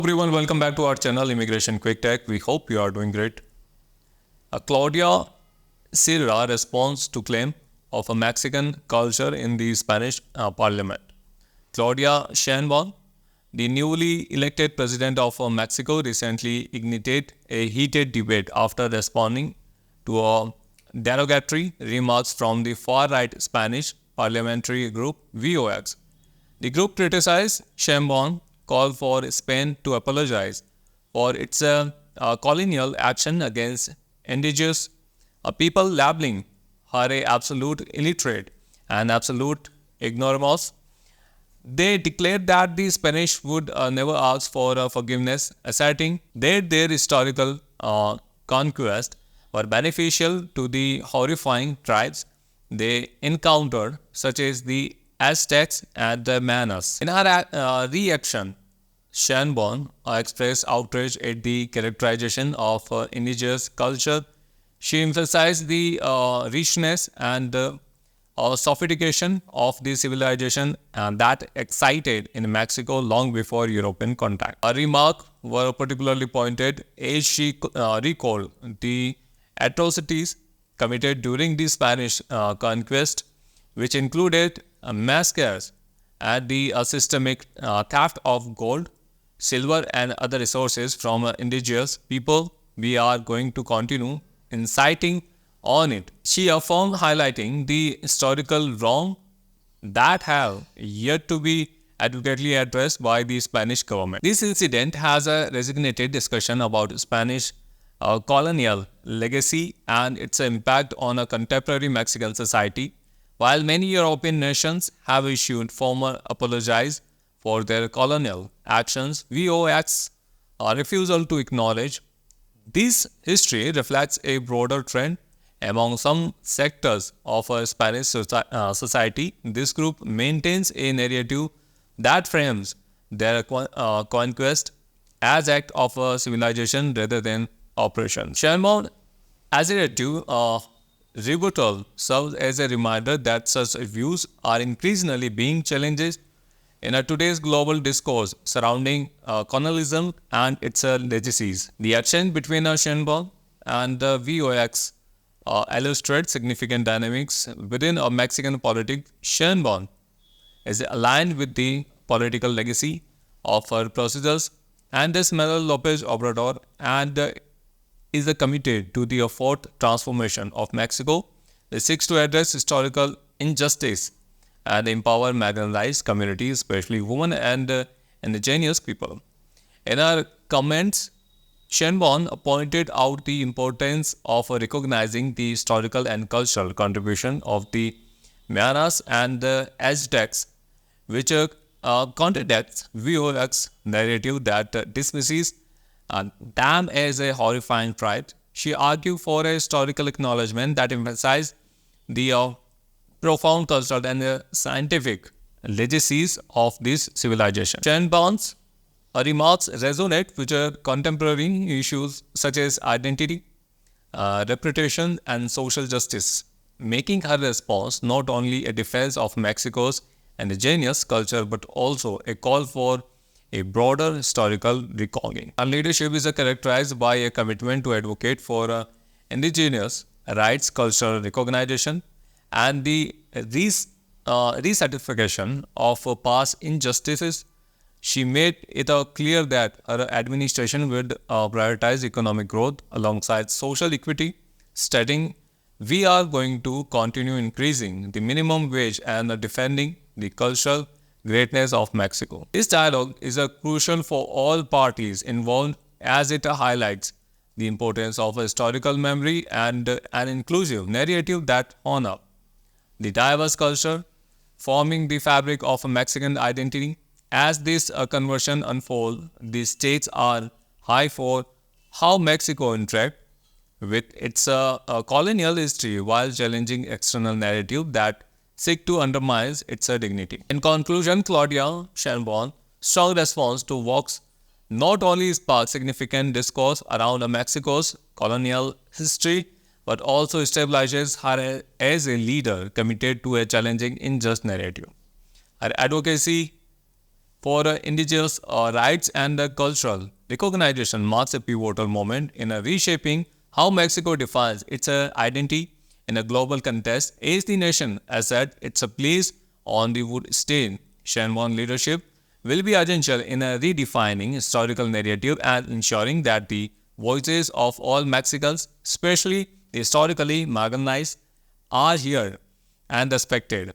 Everyone, welcome back to our channel Immigration Quick Tech. We hope you are doing great. Claudia Cierra responds to claim of a Mexican culture in the Spanish Parliament. Claudia Sheinbaum, the newly elected president of Mexico, recently ignited a heated debate after responding to a derogatory remarks from the far-right Spanish parliamentary group VOX. The group criticized Sheinbaum, called for Spain to apologize for its colonial action against indigenous people, labeling her a absolute illiterate and absolute ignoramus. They declared that the Spanish would never ask for forgiveness, asserting that their historical conquest were beneficial to the horrifying tribes they encountered, such as the Aztecs and the Mayans. In her reaction, Sheinbaum expressed outrage at the characterization of indigenous culture. She emphasized the richness and sophistication of the civilization that existed in Mexico long before European contact. Her remarks were particularly pointed as she recalled the atrocities committed during the Spanish conquest, which included massacres and the systemic theft of gold, silver and other resources from indigenous people. We are going to continue inciting on it. She affirmed, highlighting the historical wrong that have yet to be adequately addressed by the Spanish government. This incident has a resonated discussion about Spanish colonial legacy and its impact on a contemporary Mexican society. While many European nations have issued formal apologies for their colonial actions, VOX refusal to acknowledge this history reflects a broader trend among some sectors of a Spanish society. This group maintains a narrative that frames their conquest as act of a civilization rather than oppression. Sheinbaum, as a narrative, rebuttal serves as a reminder that such views are increasingly being challenged in today's global discourse surrounding colonialism and its legacies. The action between Sheinbaum and the VOX illustrates significant dynamics within Mexican politics. Sheinbaum is aligned with the political legacy of her procedures and Manuel Lopez Obrador and is committed to the fourth transformation of Mexico that seeks to address historical injustice and empower marginalized communities, especially women and indigenous people. In her comments, Sheinbaum pointed out the importance of recognizing the historical and cultural contribution of the Mayans and the Aztecs, which contradicts VOX narrative that dismisses them as a horrifying tribe. She argued for a historical acknowledgement that emphasized the profound cultural and scientific legacies of this civilization. Sheinbaum's remarks resonate with contemporary issues such as identity, reputation, and social justice, making her response not only a defense of Mexico's indigenous culture but also a call for a broader historical reckoning. Her leadership is characterized by a commitment to advocate for indigenous rights, cultural recognition, and the recertification of past injustices. She made it clear that her administration would prioritize economic growth alongside social equity, stating, "We are going to continue increasing the minimum wage and defending the cultural greatness of Mexico." This dialogue is crucial for all parties involved as it highlights the importance of historical memory and an inclusive narrative that honor the diverse culture forming the fabric of Mexican identity. As this conversion unfolds, the stakes are high for how Mexico interacts with its colonial history while challenging external narrative that seek to undermine its dignity. In conclusion, Claudia Sheinbaum's strong response to Vox not only sparked significant discourse around Mexico's colonial history, but also establishes her as a leader committed to a challenging unjust narrative. Her advocacy for indigenous rights and cultural recognition marks a pivotal moment in reshaping how Mexico defines its identity in a global context. As the nation has said its place on the wood stage, Sheinbaum leadership will be essential in redefining historical narrative and ensuring that the voices of all Mexicans, especially the historically marginalized, are heard and respected.